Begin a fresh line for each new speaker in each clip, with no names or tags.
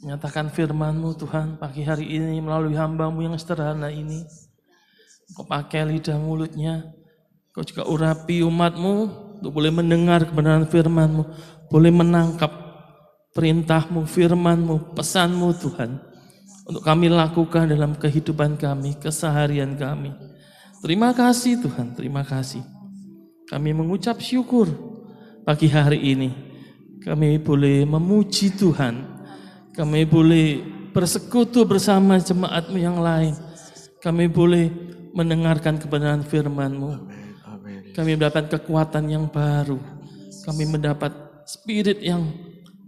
Nyatakan firman-Mu Tuhan pagi hari ini melalui hamba-Mu yang sederhana ini. Kau pakai lidah mulutnya, Kau juga urapi umat-Mu untuk boleh mendengar kebenaran firman-Mu, boleh menangkap perintah-Mu, firman-Mu, pesan-Mu Tuhan, untuk kami lakukan dalam kehidupan kami, keseharian kami. Terima kasih Tuhan, terima kasih. Kami mengucap syukur pagi hari ini. Kami boleh memuji Tuhan. Kami boleh bersekutu bersama jemaat-Mu yang lain. Kami boleh mendengarkan kebenaran firman-Mu. Kami mendapat kekuatan yang baru. Kami mendapat spirit yang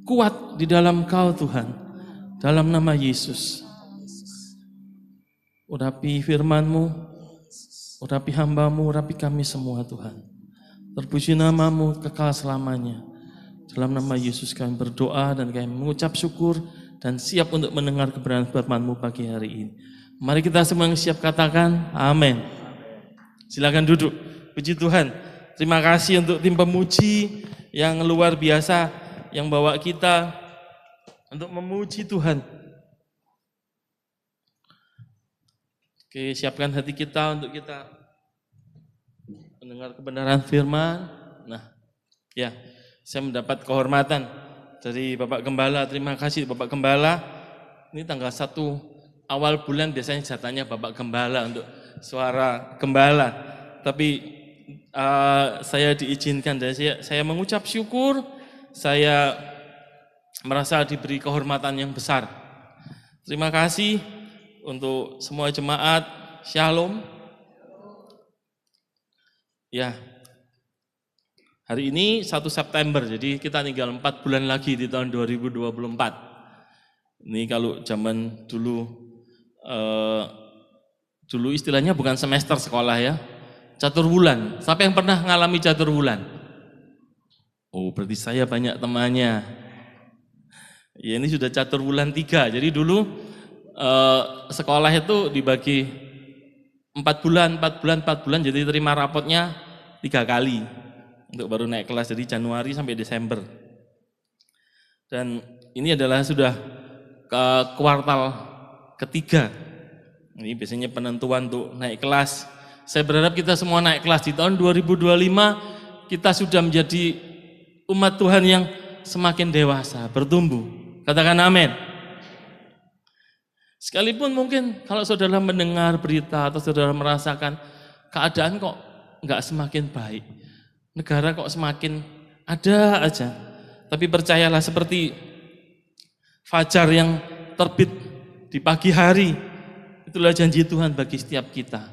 kuat di dalam Kau Tuhan. Dalam nama Yesus. Urapi firman-Mu, urapi hamba-Mu, urapi kami semua Tuhan. Terpuji nama-Mu kekal selamanya. Dalam nama Yesus kami berdoa dan kami mengucap syukur dan siap untuk mendengar kebenaran firman-Mu pagi hari ini. Mari kita semua yang siap katakan amin. Silakan duduk. Puji Tuhan. Terima kasih untuk tim pemuji yang luar biasa yang bawa kita untuk memuji Tuhan. Oke, siapkan hati kita untuk kita mendengar kebenaran firman. Nah, ya, saya mendapat kehormatan dari Bapak Gembala. Terima kasih Bapak Gembala. Ini tanggal 1 awal bulan biasanya jatahnya Bapak Gembala untuk suara gembala. Tapi saya diizinkan dan saya mengucap syukur. Saya merasa diberi kehormatan yang besar. Terima kasih untuk semua jemaat. Shalom. Ya, hari ini 1 September, jadi kita tinggal 4 bulan lagi di tahun 2024. Ini kalau zaman dulu, dulu istilahnya bukan semester sekolah ya, catur bulan. Siapa yang pernah mengalami catur bulan? Oh, berarti saya banyak temannya. Ya, ini sudah catur bulan 3, jadi dulu sekolah itu dibagi 4 bulan, jadi terima rapotnya 3 kali untuk baru naik kelas, dari Januari sampai Desember. Dan ini adalah sudah ke kuartal ketiga. Ini biasanya penentuan untuk naik kelas. Saya berharap kita semua naik kelas. Di tahun 2025 kita sudah menjadi umat Tuhan yang semakin dewasa, bertumbuh. Katakan amin. Sekalipun mungkin kalau saudara mendengar berita atau saudara merasakan keadaan kok enggak semakin baik, negara kok semakin ada aja, tapi percayalah seperti fajar yang terbit di pagi hari, itulah janji Tuhan bagi setiap kita,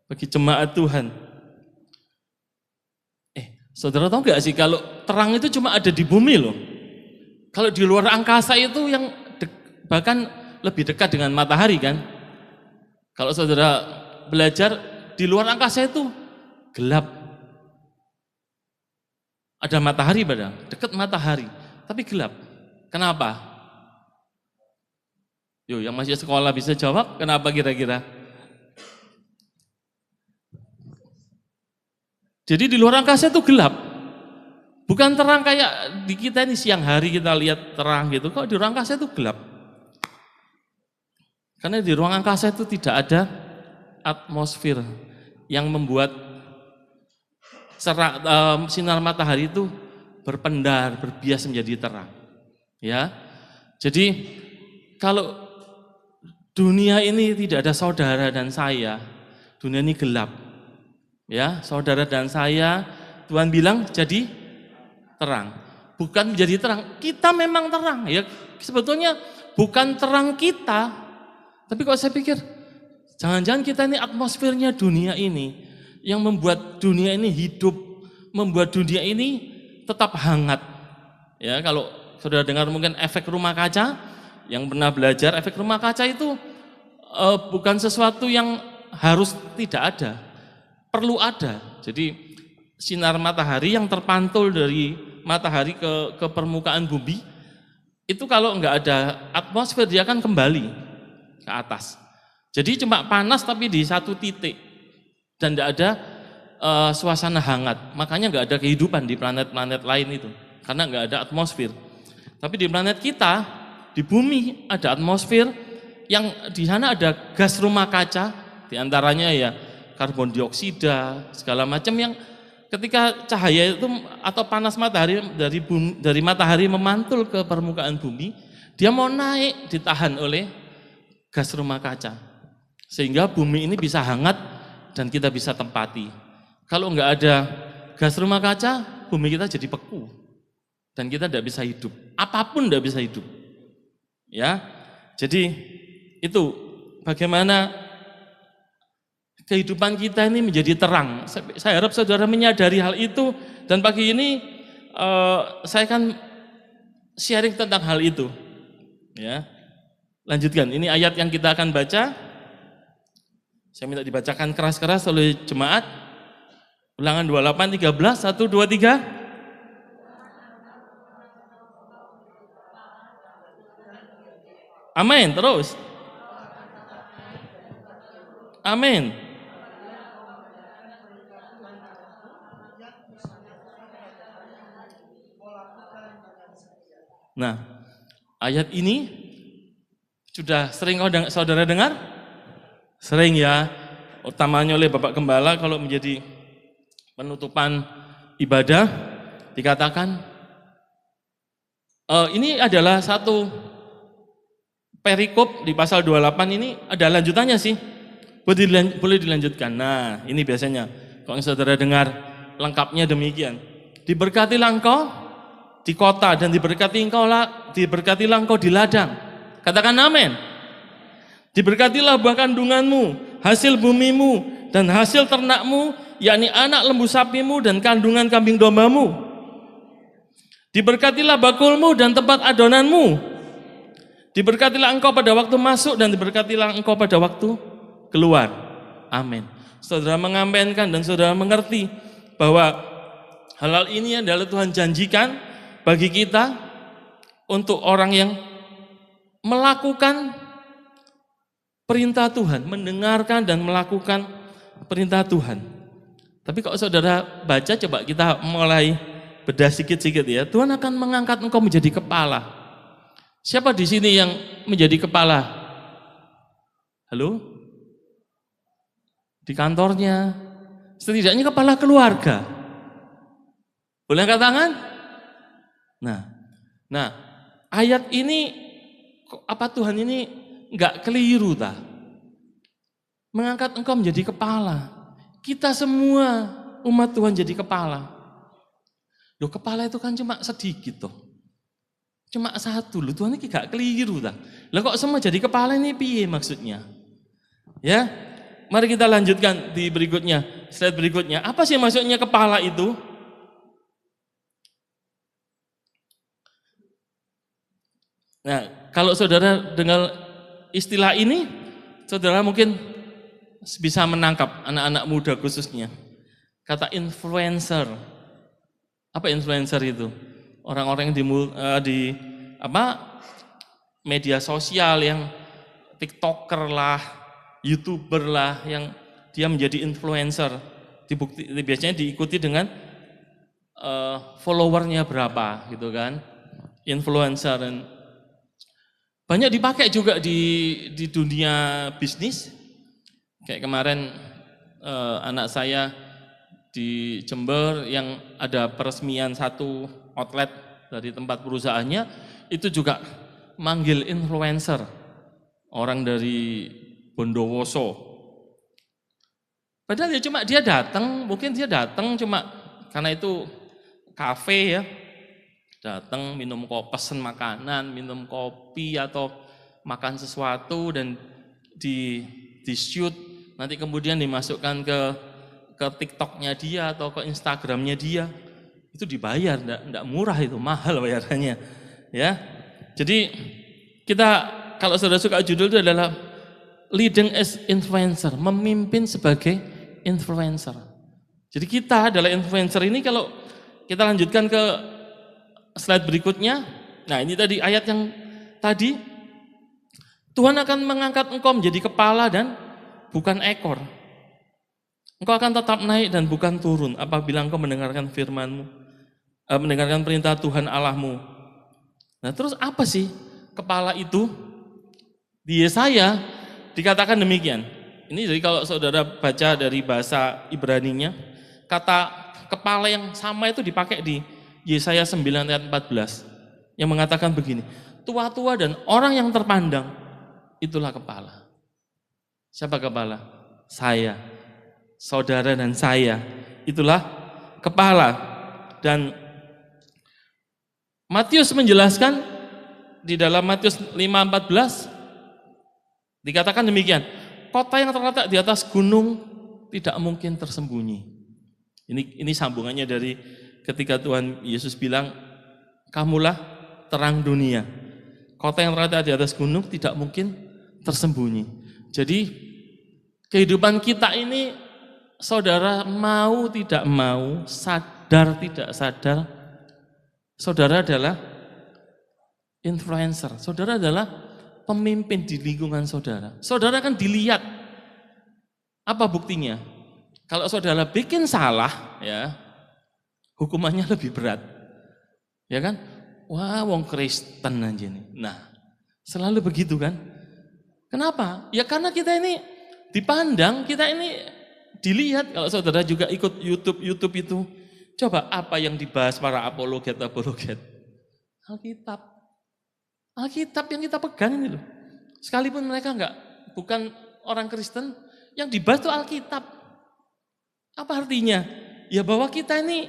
bagi jemaat Tuhan. Saudara tahu enggak sih kalau terang itu cuma ada di bumi loh. Kalau di luar angkasa itu yang bahkan lebih dekat dengan matahari kan. Kalau saudara belajar di luar angkasa itu gelap. Ada matahari padahal, dekat matahari, tapi gelap. Kenapa? Yo, yang masih sekolah bisa jawab, kenapa kira-kira? Jadi di luar angkasa itu gelap. Bukan terang kayak di kita ini siang hari kita lihat terang gitu. Kalau di luar angkasa itu gelap. Karena di ruang angkasa itu tidak ada atmosfer yang membuat sinar matahari itu berpendar, berbias menjadi terang. Ya, jadi kalau dunia ini tidak ada saudara dan saya, dunia ini gelap. Ya, saudara dan saya, Tuhan bilang jadi terang. Bukan menjadi terang, kita memang terang. Ya, sebetulnya bukan terang kita. Tapi kok saya pikir, jangan-jangan kita ini atmosfernya dunia ini yang membuat dunia ini hidup, membuat dunia ini tetap hangat. Ya, kalau sudah dengar mungkin efek rumah kaca, yang pernah belajar efek rumah kaca itu bukan sesuatu yang harus tidak ada, perlu ada. Jadi sinar matahari yang terpantul dari matahari ke permukaan bumi, itu kalau nggak ada atmosfer dia akan kembali ke atas. Jadi cuma panas tapi di satu titik dan tidak ada suasana hangat. Makanya nggak ada kehidupan di planet-planet lain itu karena nggak ada atmosfer. Tapi di planet kita, di di bumi ada atmosfer yang di sana ada gas rumah kaca, diantaranya ya karbon dioksida segala macam yang ketika cahaya itu atau panas matahari dari matahari memantul ke permukaan bumi, dia mau naik ditahan oleh gas rumah kaca, sehingga bumi ini bisa hangat dan kita bisa tempati. Kalau nggak ada gas rumah kaca, bumi kita jadi beku dan kita tidak bisa hidup, apapun tidak bisa hidup. Ya, jadi itu bagaimana kehidupan kita ini menjadi terang. Saya harap saudara menyadari hal itu, dan pagi ini saya akan sharing tentang hal itu. Ya, lanjutkan. Ini ayat yang kita akan baca. Saya minta dibacakan keras-keras oleh jemaat. Ulangan 28, 13, 1, 2, 3. Amin, terus. Amin. Nah, ayat ini sudah sering saudara dengar? Sering ya, utamanya oleh Bapak Gembala kalau menjadi penutupan ibadah, dikatakan ini adalah satu perikop di pasal 28 ini, ada lanjutannya sih. Boleh dilanjutkan. Nah, ini biasanya kalau saudara dengar lengkapnya demikian. Diberkatilah engkau di kota dan diberkatilah engkau di ladang. Katakan amin. Diberkatilah buah kandunganmu, hasil bumimu dan hasil ternakmu, yakni anak lembu sapimu dan kandungan kambing dombamu. Diberkatilah bakulmu dan tempat adonanmu. Diberkatilah engkau pada waktu masuk dan diberkatilah engkau pada waktu keluar. Amin. Saudara mengaminkan dan saudara mengerti bahwa hal-hal ini adalah Tuhan janjikan bagi kita untuk orang yang melakukan perintah Tuhan, mendengarkan dan melakukan perintah Tuhan. Tapi kalau saudara baca, coba kita mulai bedah sedikit-sedikit ya. Tuhan akan mengangkat engkau menjadi kepala. Siapa di sini yang menjadi kepala? Halo? Di kantornya, setidaknya kepala keluarga. Boleh angkat tangan? Nah, ayat ini apa Tuhan ini enggak keliru ta? Mengangkat engkau menjadi kepala. Kita semua umat Tuhan jadi kepala. Loh, kepala itu kan cuma sedikit toh. Cuma satu loh, Tuhan ini enggak keliru ta? Lah kok semua jadi kepala ini piye maksudnya? Ya. Mari kita lanjutkan di berikutnya, slide berikutnya. Apa sih maksudnya kepala itu? Nah, kalau saudara dengar istilah ini, saudara mungkin bisa menangkap, anak-anak muda khususnya. Kata influencer. Apa influencer itu? Orang-orang yang di media sosial yang TikToker lah, YouTuber lah, yang dia menjadi influencer. Biasanya diikuti dengan followernya berapa gitu kan, influencer. Dan banyak dipakai juga di dunia bisnis. Kayak kemarin anak saya di Jember yang ada peresmian satu outlet dari tempat perusahaannya, itu juga manggil influencer, orang dari Bondowoso. Padahal ya cuma dia datang, mungkin dia datang cuma karena itu kafe ya, datang minum kopi, pesen makanan, minum kopi atau makan sesuatu dan di shoot, nanti kemudian dimasukkan ke TikToknya dia atau ke Instagramnya dia. Itu dibayar, enggak murah, itu mahal bayarannya. Ya, jadi kita kalau saudara suka judul itu adalah leading as influencer, memimpin sebagai influencer. Jadi kita adalah influencer ini. Kalau kita lanjutkan ke slide berikutnya. Nah, ini tadi ayat yang tadi, Tuhan akan mengangkat engkau menjadi kepala dan bukan ekor. Engkau akan tetap naik dan bukan turun apabila engkau mendengarkan firman-Mu, mendengarkan perintah Tuhan Allahmu. Nah, terus apa sih kepala itu di Yesaya dikatakan demikian. Ini jadi kalau saudara baca dari bahasa Ibraninya, kata kepala yang sama itu dipakai di Yesaya 9 ayat 14 yang mengatakan begini, tua-tua dan orang yang terpandang itulah kepala. Siapa kepala? Saya, saudara dan saya, itulah kepala. Dan Matius menjelaskan di dalam Matius 5:14 dikatakan demikian, kota yang terletak di atas gunung tidak mungkin tersembunyi. Ini sambungannya dari ketika Tuhan Yesus bilang, kamulah terang dunia. Kota yang terletak di atas gunung tidak mungkin tersembunyi. Jadi kehidupan kita ini, saudara mau tidak mau, sadar tidak sadar, saudara adalah influencer. Saudara adalah pemimpin di lingkungan saudara. Saudara kan dilihat. Apa buktinya? Kalau saudara bikin salah, ya, hukumannya lebih berat. Ya kan? Wah, wong Kristen aja nih. Nah, selalu begitu kan? Kenapa? Ya karena kita ini dipandang, kita ini dilihat. Kalau saudara juga ikut YouTube itu, coba apa yang dibahas para apologet? Alkitab. Alkitab yang kita pegang ini loh. Sekalipun mereka bukan orang Kristen, yang dibahas itu Alkitab. Apa artinya? Ya bahwa kita ini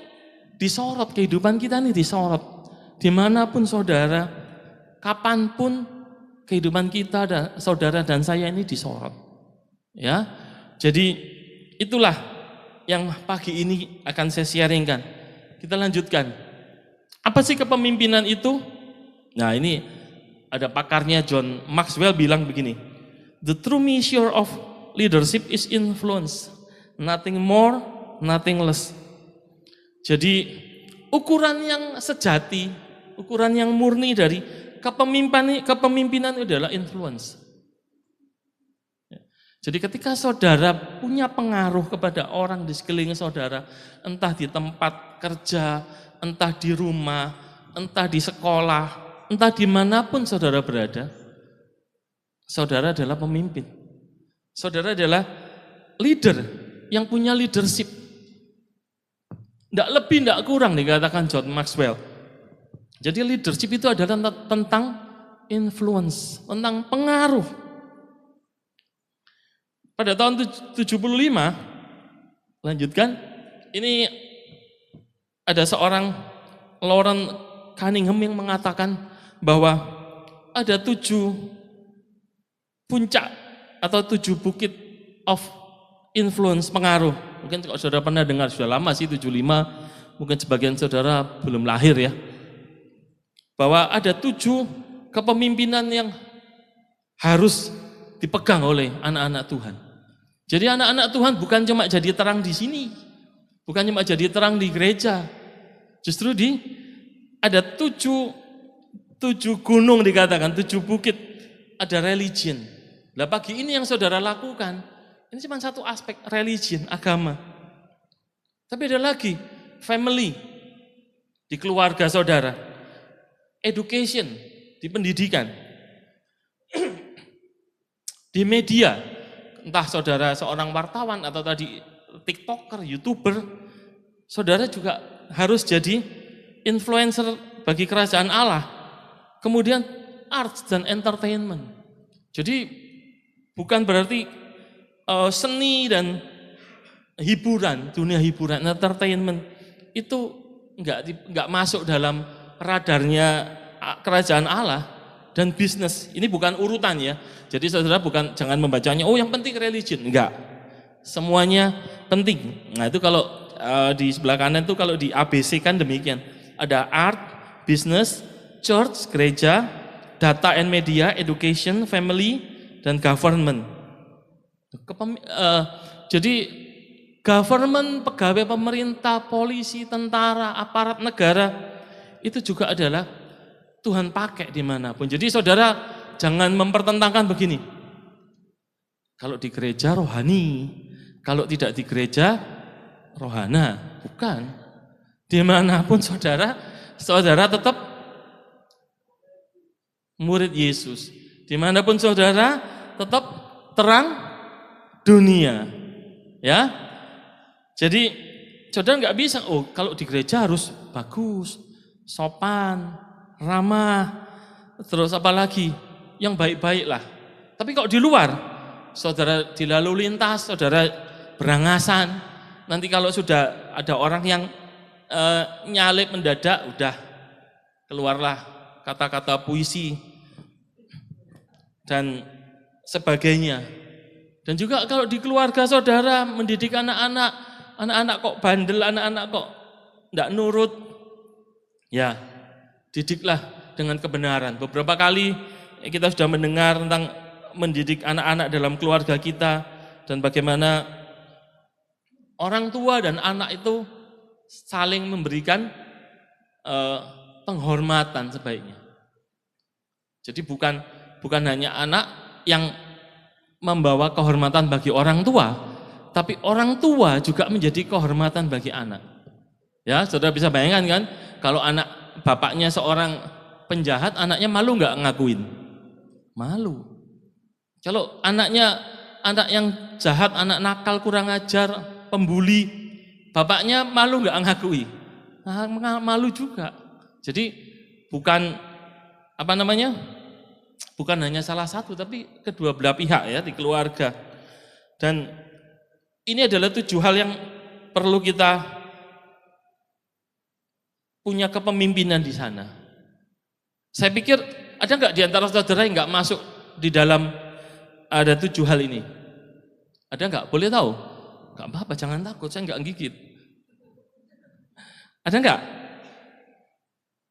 disorot, kehidupan kita ini disorot. Dimanapun saudara, kapanpun kehidupan kita, saudara dan saya ini disorot. Ya, jadi itulah yang pagi ini akan saya sharingkan. Kita lanjutkan. Apa sih kepemimpinan itu? Nah ini ada pakarnya John Maxwell bilang begini, the true measure of leadership is influence, nothing more, nothing less. Jadi ukuran yang sejati, ukuran yang murni dari kepemimpinan itu adalah influence. Jadi ketika saudara punya pengaruh kepada orang di sekeliling saudara, entah di tempat kerja, entah di rumah, entah di sekolah, entah dimanapun saudara berada, saudara adalah pemimpin. Saudara adalah leader yang punya leadership. Tidak lebih, tidak kurang dikatakan John Maxwell. Jadi leadership itu adalah tentang influence, tentang pengaruh. Pada tahun 75, lanjutkan, ini ada seorang Lauren Cunningham yang mengatakan bahwa ada 7 puncak atau 7 bukit of influence, pengaruh. Mungkin kalau saudara pernah dengar, sudah lama sih 75, mungkin sebagian saudara belum lahir ya. Bahwa ada 7 kepemimpinan yang harus dipegang oleh anak-anak Tuhan. Jadi anak-anak Tuhan bukan cuma jadi terang di sini, bukan cuma jadi terang di gereja. Justru ada 7 gunung dikatakan, 7 bukit, ada religion. Nah pagi ini yang saudara lakukan, ini cuma satu aspek, religion, agama. Tapi ada lagi, family, di keluarga saudara, education, di pendidikan, di media, entah saudara seorang wartawan atau tadi TikToker, YouTuber, saudara juga harus jadi influencer bagi kerajaan Allah. Kemudian arts dan entertainment. Jadi bukan berarti seni dan hiburan, dunia hiburan, entertainment itu enggak masuk dalam radarnya kerajaan Allah dan bisnis. Ini bukan urutan ya. Jadi saudara jangan membacanya, oh yang penting religion, enggak. Semuanya penting. Nah itu kalau di sebelah kanan itu kalau di ABC kan demikian. Ada art, business, church, gereja, data and media, education, family, dan government. Jadi government, pegawai pemerintah, polisi, tentara, aparat negara, itu juga adalah Tuhan pakai dimanapun. Jadi saudara jangan mempertentangkan begini. Kalau di gereja rohani, kalau tidak di gereja rohana, bukan. Dimanapun saudara tetap murid Yesus. Dimanapun saudara, tetap terang dunia. Ya, jadi saudara nggak bisa, kalau di gereja harus bagus, sopan, ramah, terus apa lagi, yang baik-baik lah. Tapi kalau di luar, saudara di lalu lintas, saudara berangasan, nanti kalau sudah ada orang yang nyalip mendadak, udah keluarlah kata-kata puisi dan sebagainya. Dan juga kalau di keluarga saudara mendidik anak-anak kok bandel, anak-anak kok enggak nurut, ya didiklah dengan kebenaran. Beberapa kali kita sudah mendengar tentang mendidik anak-anak dalam keluarga kita dan bagaimana orang tua dan anak itu saling memberikan penghormatan sebaiknya. Jadi bukan hanya anak yang membawa kehormatan bagi orang tua, tapi orang tua juga menjadi kehormatan bagi anak. Ya, saudara bisa bayangkan kan, kalau anak bapaknya seorang penjahat, anaknya malu nggak ngakuin? Malu. Kalau anaknya anak yang jahat, anak nakal, kurang ajar, pembuli, bapaknya malu nggak ngakui? Malu juga. Jadi bukan bukan hanya salah satu, tapi kedua belah pihak ya di keluarga. Dan ini adalah 7 hal yang perlu kita punya kepemimpinan di sana. Saya pikir ada nggak di antara saudara yang nggak masuk di dalam ada 7 hal ini? Ada nggak? Boleh tahu? Nggak apa-apa, jangan takut, saya nggak gigit. Ada nggak?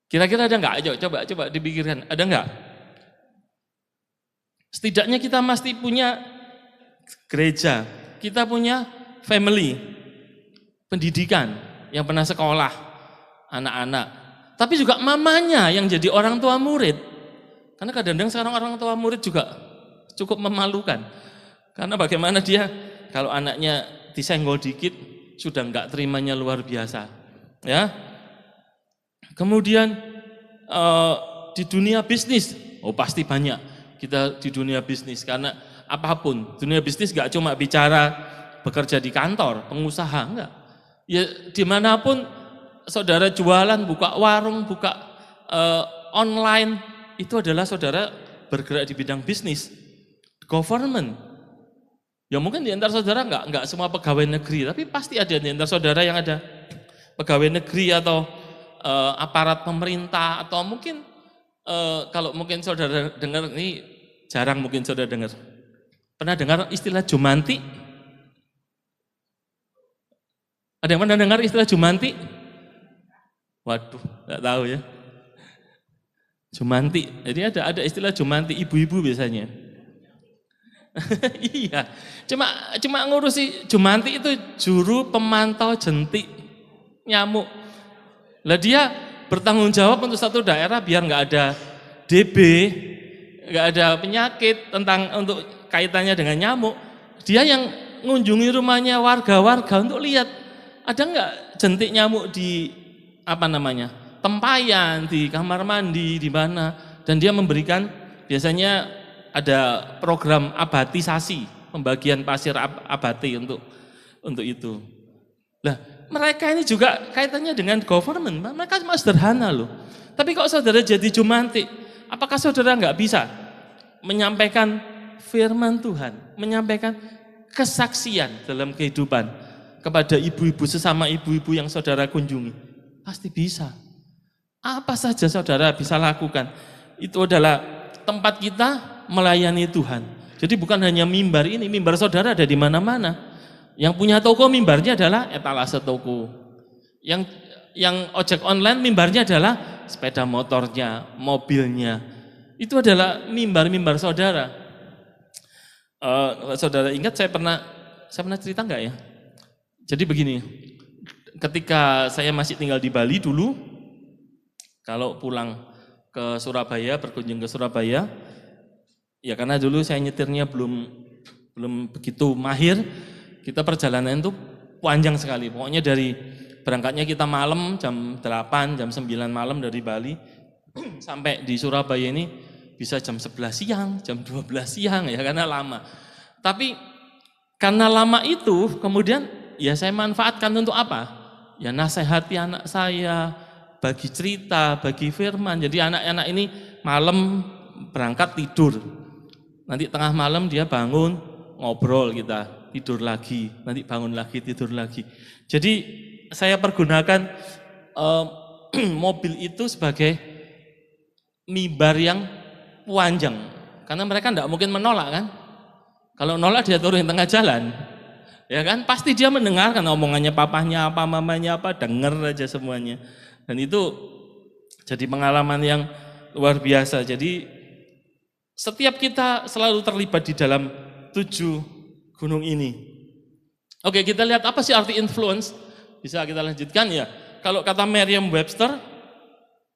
Kira-kira ada nggak? Ayo coba dipikirkan. Ada nggak? Setidaknya kita mesti punya gereja, kita punya family, pendidikan yang pernah sekolah, anak-anak. Tapi juga mamanya yang jadi orang tua murid. Karena kadang-kadang sekarang orang tua murid juga cukup memalukan. Karena bagaimana dia kalau anaknya disenggol dikit sudah enggak terimanya luar biasa. Ya. Kemudian di dunia bisnis, pasti banyak kita di dunia bisnis karena apapun dunia bisnis enggak cuma bicara bekerja di kantor, pengusaha enggak. Ya dimanapun saudara jualan, buka warung, buka online, itu adalah saudara bergerak di bidang bisnis. Government. Ya mungkin di antara saudara enggak semua pegawai negeri, tapi pasti ada di antara saudara yang ada pegawai negeri atau aparat pemerintah atau mungkin kalau mungkin saudara dengar ini jarang mungkin saudara dengar. Pernah dengar istilah jumanti? Ada yang pernah dengar istilah jumanti? Waduh, enggak tahu ya. Jumanti. Jadi ada istilah jumanti, ibu-ibu biasanya. Iya. Cuma ngurusi jumanti itu juru pemantau jentik nyamuk. Lah dia bertanggung jawab untuk satu daerah biar nggak ada DB, nggak ada penyakit untuk kaitannya dengan nyamuk. Dia yang ngunjungi rumahnya warga-warga untuk lihat ada nggak jentik nyamuk di tempayan, di kamar mandi, di mana. Dan dia memberikan biasanya ada program abatisasi, pembagian pasir abati untuk itu. Nah, mereka ini juga kaitannya dengan government, mereka cuma sederhana loh. Tapi kok saudara jadi jumantik, apakah saudara nggak bisa menyampaikan firman Tuhan, menyampaikan kesaksian dalam kehidupan kepada ibu-ibu sesama ibu-ibu yang saudara kunjungi? Pasti bisa. Apa saja saudara bisa lakukan. Itu adalah tempat kita melayani Tuhan. Jadi bukan hanya mimbar ini, mimbar saudara ada di mana-mana. Yang punya toko mimbarnya adalah etalase toko. Yang ojek online mimbarnya adalah sepeda motornya, mobilnya. Itu adalah mimbar-mimbar saudara. Saudara ingat saya pernah cerita enggak ya? Jadi begini, ketika saya masih tinggal di Bali dulu, kalau pulang ke Surabaya, berkunjung ke Surabaya, ya karena dulu saya nyetirnya belum begitu mahir, kita perjalanan itu panjang sekali. Pokoknya dari berangkatnya kita malam jam 8, jam 9 malam dari Bali sampai di Surabaya ini bisa jam 11 siang, jam 12 siang ya karena lama. Tapi karena lama itu kemudian ya saya manfaatkan untuk apa? Ya nasihati anak saya, bagi cerita, bagi firman. Jadi anak-anak ini malam berangkat tidur. Nanti tengah malam dia bangun, ngobrol kita, tidur lagi, nanti bangun lagi, tidur lagi. Jadi saya pergunakan mobil itu sebagai mimbar yang panjang, karena mereka tidak mungkin menolak kan. Kalau nolak dia turun di tengah jalan, ya kan? Pasti dia mendengarkan omongannya papahnya apa, mamanya apa, denger aja semuanya. Dan itu jadi pengalaman yang luar biasa. Jadi setiap kita selalu terlibat di dalam 7 gunung ini. Oke, kita lihat apa sih arti influence? Bisa kita lanjutkan ya. Kalau kata Merriam-Webster,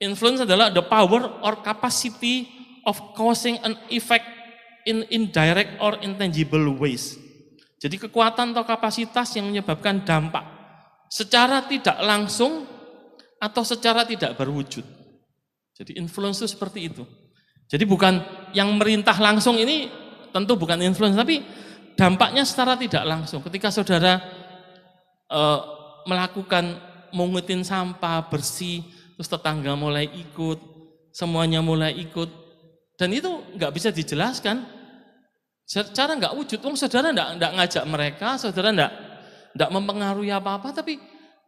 influence adalah the power or capacity of causing an effect in indirect or intangible ways. Jadi kekuatan atau kapasitas yang menyebabkan dampak secara tidak langsung atau secara tidak berwujud. Jadi influence itu seperti itu. Jadi bukan yang merintah langsung ini tentu bukan influence, tapi dampaknya secara tidak langsung. Ketika saudara melakukan mungutin sampah, bersih, terus tetangga mulai ikut, semuanya mulai ikut. Dan itu nggak bisa dijelaskan, secara nggak wujud. Saudara nggak ngajak mereka, saudara nggak mempengaruhi apa-apa, tapi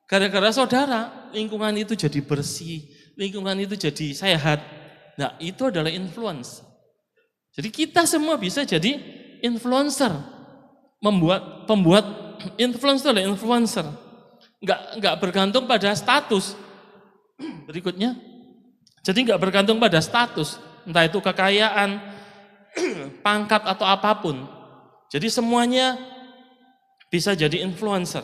gara-gara saudara lingkungan itu jadi bersih, lingkungan itu jadi sehat. Nah itu adalah influence. Jadi kita semua bisa jadi influencer, pembuat influence itu adalah influencer. Nggak bergantung pada status. Berikutnya, jadi nggak bergantung pada status. Entah itu kekayaan, pangkat atau apapun. Jadi semuanya bisa jadi influencer.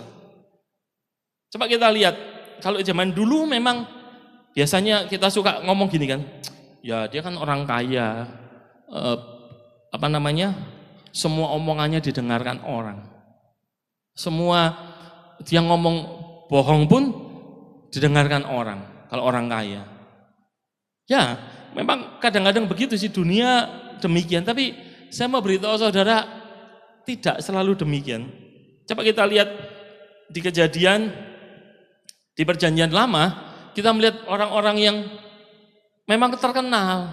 Coba kita lihat, kalau zaman dulu memang biasanya kita suka ngomong gini kan, ya dia kan orang kaya, semua omongannya didengarkan orang. Semua dia ngomong bohong pun didengarkan orang, kalau orang kaya. Ya, memang kadang-kadang begitu sih dunia demikian, tapi saya mau beritahu saudara tidak selalu demikian. Coba kita lihat di Kejadian, di Perjanjian Lama, kita melihat orang-orang yang memang terkenal.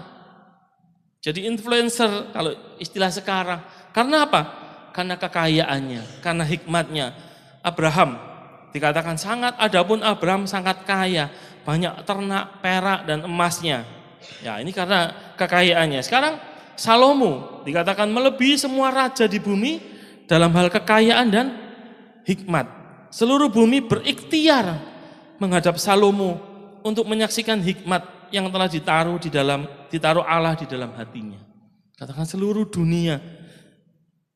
Jadi influencer kalau istilah sekarang. Karena apa? Karena kekayaannya, karena hikmatnya. Abraham dikatakan adapun Abraham sangat kaya, banyak ternak, perak dan emasnya. Ya, ini karena kekayaannya. Sekarang Salomo dikatakan melebihi semua raja di bumi dalam hal kekayaan dan hikmat. Seluruh bumi berikhtiar menghadap Salomo untuk menyaksikan hikmat yang telah ditaruh Allah di dalam hatinya. Katakan seluruh dunia,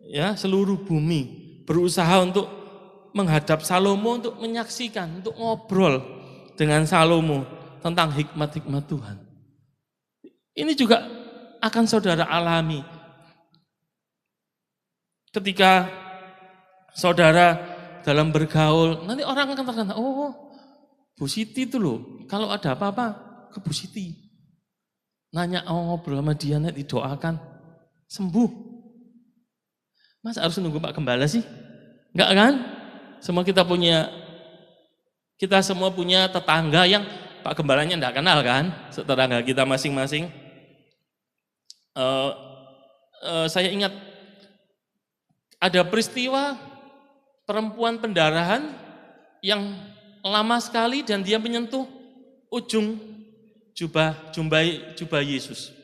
ya, seluruh bumi berusaha untuk menghadap Salomo, untuk menyaksikan, untuk ngobrol dengan Salomo tentang hikmat-hikmat Tuhan. Ini juga akan saudara alami ketika saudara dalam bergaul. Nanti orang akan terkenal, oh Bu Siti itu loh, kalau ada apa-apa ke Bu Siti, nanya, ngobrol sama dia, nanti didoakan sembuh. Mas harus nunggu Pak Gembala sih? Enggak kan? Kita semua punya tetangga yang Pak Gembalanya enggak kenal kan? Tetangga kita masing-masing. Saya ingat ada peristiwa perempuan pendarahan yang lama sekali dan dia menyentuh ujung jubah Yesus.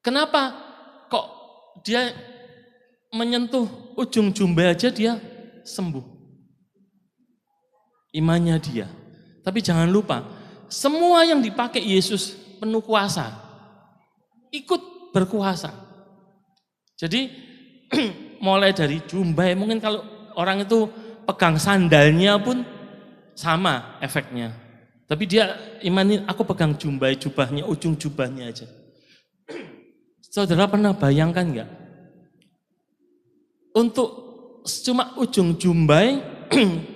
Kenapa kok dia menyentuh ujung jubah aja dia sembuh? Imannya dia. Tapi jangan lupa, semua yang dipakai Yesus penuh kuasa, ikut berkuasa. Jadi mulai dari jubah, mungkin kalau orang itu pegang sandalnya pun sama efeknya. Tapi dia imanin, aku pegang jubahnya, ujung jubahnya aja. Saudara pernah bayangkan enggak? Untuk cuma ujung jubah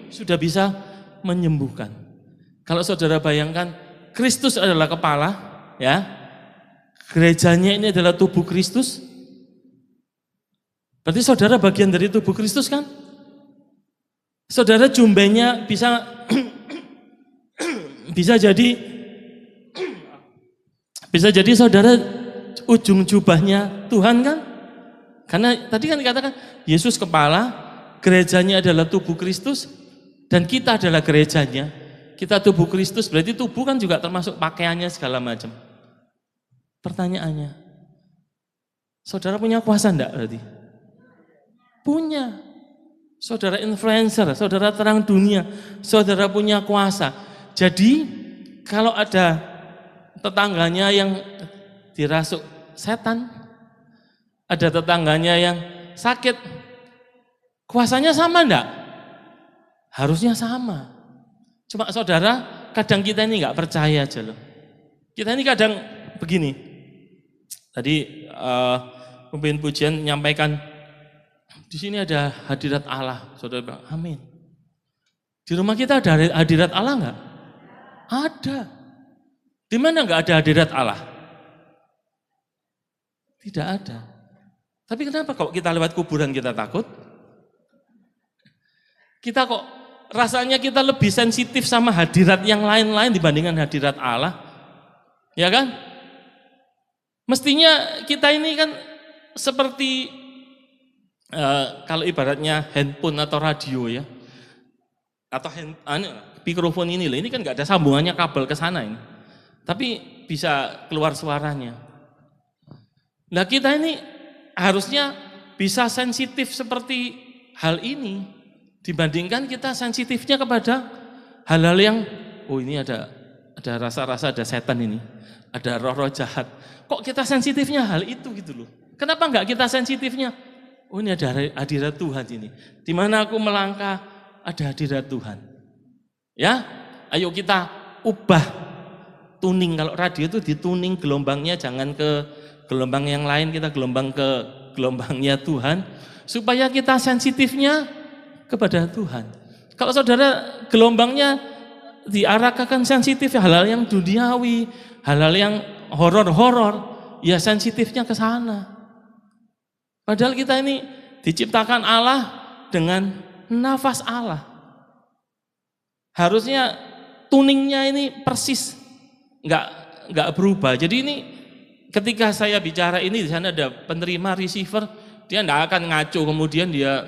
sudah bisa menyembuhkan. Kalau saudara bayangkan Kristus adalah kepala, ya. Gerejanya ini adalah tubuh Kristus. Berarti saudara bagian dari tubuh Kristus kan? Saudara jumbengnya bisa bisa jadi saudara ujung jubahnya Tuhan kan? Karena tadi kan dikatakan Yesus kepala, gerejanya adalah tubuh Kristus, dan kita adalah gerejanya. Kita tubuh Kristus, berarti tubuh kan juga termasuk pakaiannya segala macam. Pertanyaannya, saudara punya kuasa enggak berarti? Punya. Saudara influencer, saudara terang dunia, saudara punya kuasa. Jadi kalau ada tetangganya yang dirasuk setan, ada tetangganya yang sakit, kuasanya sama enggak? Harusnya sama. Cuma saudara, kadang kita ini enggak percaya aja loh. Kita ini kadang begini. Tadi pemimpin pujian menyampaikan, di sini ada hadirat Allah. Saudara bilang, amin. Di rumah kita ada hadirat Allah enggak? Ada. Di mana enggak ada hadirat Allah? Tidak ada. Tapi kenapa kalau kita lewat kuburan kita takut? Kita kok rasanya kita lebih sensitif sama hadirat yang lain-lain dibandingkan hadirat Allah? Ya kan? Mestinya kita ini kan seperti kalau ibaratnya handphone atau radio ya, atau mikrofon ini loh, ini kan nggak ada sambungannya kabel ke sana ini, tapi bisa keluar suaranya. Nah kita ini harusnya bisa sensitif seperti hal ini, dibandingkan kita sensitifnya kepada hal-hal yang, oh ini ada rasa-rasa ada setan ini, ada roh-roh jahat. Kok kita sensitifnya hal itu gitu loh? Kenapa nggak kita sensitifnya? Oh ini ada hadirat Tuhan ini. Di mana aku melangkah ada hadirat Tuhan. Ya, ayo kita ubah tuning. Kalau radio itu dituning gelombangnya, jangan ke gelombang yang lain, kita gelombang ke gelombangnya Tuhan, supaya kita sensitifnya kepada Tuhan. Kalau saudara gelombangnya diarahkan sensitif hal-hal yang duniawi, hal-hal yang horor-horor, ya sensitifnya ke sana. Padahal kita ini diciptakan Allah dengan nafas Allah. Harusnya tuningnya ini persis, nggak berubah. Jadi ini ketika saya bicara ini di sana ada penerima receiver, dia nggak akan ngaco kemudian dia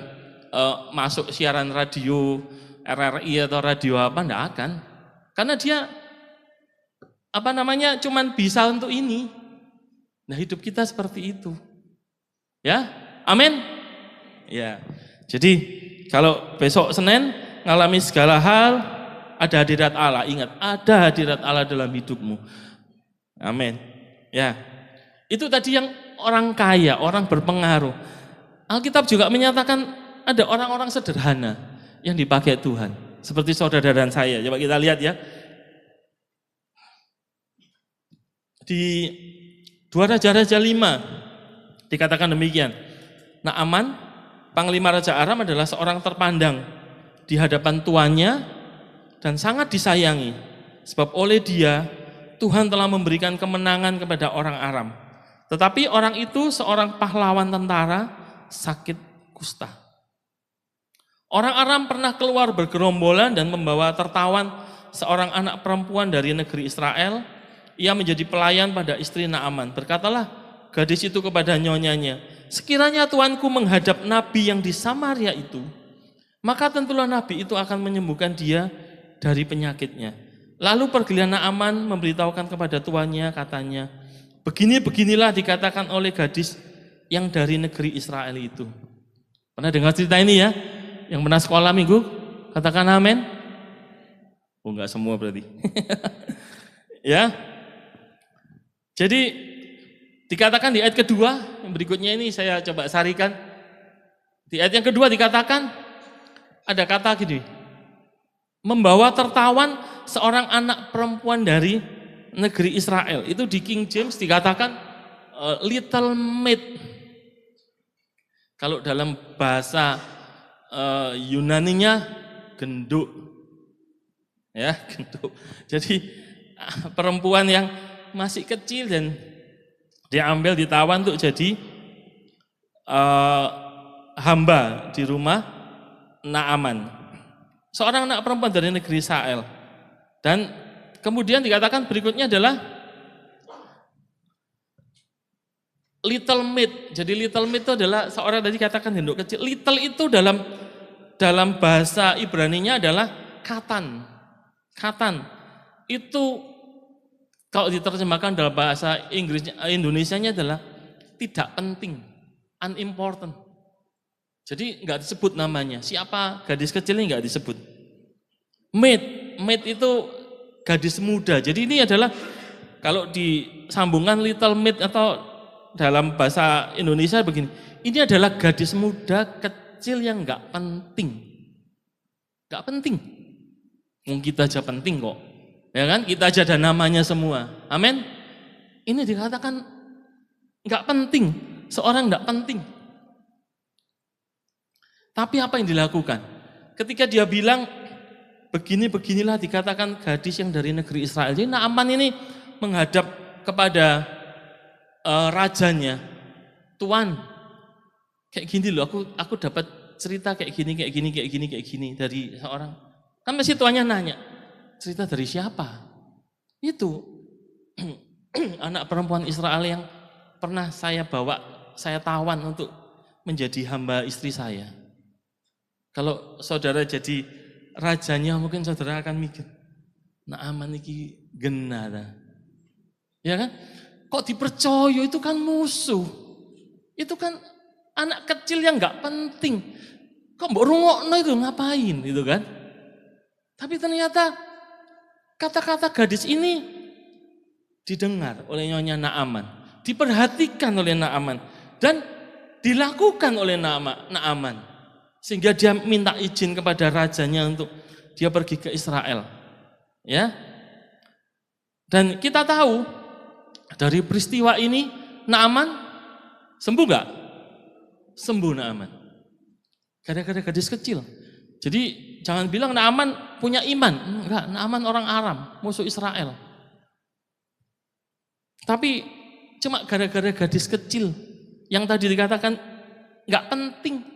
masuk siaran radio RRI atau radio apa, nggak akan. Karena dia cuman bisa untuk ini. Nah hidup kita seperti itu. Ya, amin. Ya, jadi kalau besok Senin ngalami segala hal, ada hadirat Allah. Ingat, ada hadirat Allah dalam hidupmu. Amin. Ya, itu tadi yang orang kaya, orang berpengaruh. Alkitab juga menyatakan ada orang-orang sederhana yang dipakai Tuhan, seperti saudara dan saya. Coba kita lihat ya. Di 2 Raja-Raja 5 dikatakan demikian. Naaman, panglima Raja Aram adalah seorang terpandang di hadapan tuannya dan sangat disayangi. Sebab oleh dia, Tuhan telah memberikan kemenangan kepada orang Aram. Tetapi orang itu seorang pahlawan tentara sakit kusta. Orang Aram pernah keluar bergerombolan dan membawa tertawan seorang anak perempuan dari negeri Israel. Ia menjadi pelayan pada istri Naaman. Berkatalah gadis itu kepada nyonyanya, sekiranya tuanku menghadap nabi yang di Samaria itu, maka tentulah nabi itu akan menyembuhkan dia dari penyakitnya. Lalu pergilah Naaman memberitahukan kepada tuannya, katanya, begini-beginilah dikatakan oleh gadis yang dari negeri Israel itu. Pernah dengar cerita ini ya? Yang pernah sekolah minggu? Katakan amin. Oh enggak semua berarti. Ya. Jadi dikatakan di ayat kedua, yang berikutnya ini saya coba sarikan. Di ayat yang kedua dikatakan, ada kata gini, membawa tertawan seorang anak perempuan dari negeri Israel. Itu di King James dikatakan little maid. Kalau dalam bahasa Yunaninya genduk. Ya, genduk. Jadi perempuan yang masih kecil dan diambil, ditawan untuk jadi hamba di rumah Naaman, seorang anak perempuan dari negeri Israel. Dan kemudian dikatakan berikutnya adalah little meat. Jadi little meat itu adalah seorang tadi katakan henduk kecil. Little itu dalam bahasa Ibraninya adalah katan. Katan itu kalau diterjemahkan dalam bahasa Indonesianya adalah tidak penting, unimportant. Jadi nggak disebut namanya. Siapa gadis kecil ini nggak disebut. Maid itu gadis muda. Jadi ini adalah kalau disambungkan little maid atau dalam bahasa Indonesia begini. Ini adalah gadis muda kecil yang nggak penting. Nggak penting. Kita aja penting kok. Ya kan? Kita aja ada namanya semua. Amin. Ini dikatakan nggak penting. Seorang nggak penting. Tapi apa yang dilakukan? Ketika dia bilang beginilah dikatakan gadis yang dari negeri Israel. Jadi Naaman ini menghadap kepada rajanya, Tuan, kayak gini loh, aku dapat cerita kayak gini dari seorang. Kan masih tuannya nanya, cerita dari siapa? Itu anak perempuan Israel yang pernah saya bawa, saya tawan untuk menjadi hamba istri saya. Kalau saudara jadi rajanya mungkin saudara akan mikir, Naaman iki genah. Ya kan? Kok dipercaya, itu kan musuh. Itu kan anak kecil yang nggak penting. Kok mbok rungokno itu ngapain gitu kan? Tapi ternyata kata-kata gadis ini didengar oleh nyonya Naaman, diperhatikan oleh Naaman dan dilakukan oleh Naaman. Sehingga dia minta izin kepada rajanya untuk dia pergi ke Israel. Ya. Dan kita tahu dari peristiwa ini Naaman sembuh enggak? Sembuh Naaman. Gara-gara gadis kecil. Jadi jangan bilang Naaman punya iman. Enggak, Naaman orang Aram, musuh Israel. Tapi cuma gara-gara gadis kecil yang tadi dikatakan enggak penting,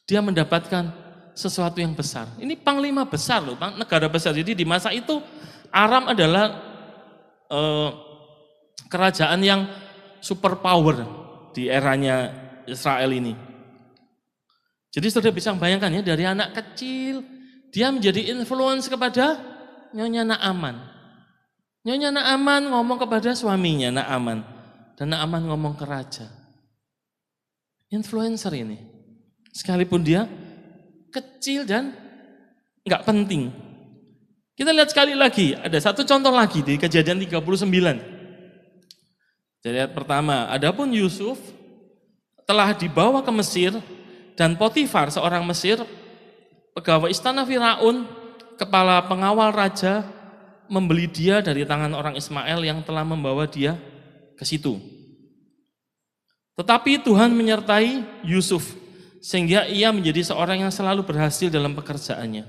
dia mendapatkan sesuatu yang besar. Ini panglima besar loh, negara besar. Jadi di masa itu Aram adalah kerajaan yang super power di eranya Israel ini. Jadi sudah bisa bayangkan ya, dari anak kecil dia menjadi influence kepada nyonya Naaman. Nyonya Naaman ngomong kepada suaminya Naaman, dan Naaman ngomong ke raja. Influencer ini. Sekalipun dia kecil dan nggak penting. Kita lihat sekali lagi, ada satu contoh lagi di Kejadian 39. Jadi ayat pertama, adapun Yusuf telah dibawa ke Mesir dan Potifar seorang Mesir, pegawai istana Firaun, kepala pengawal raja, membeli dia dari tangan orang Ismail yang telah membawa dia ke situ. Tetapi Tuhan menyertai Yusuf sehingga ia menjadi seorang yang selalu berhasil dalam pekerjaannya.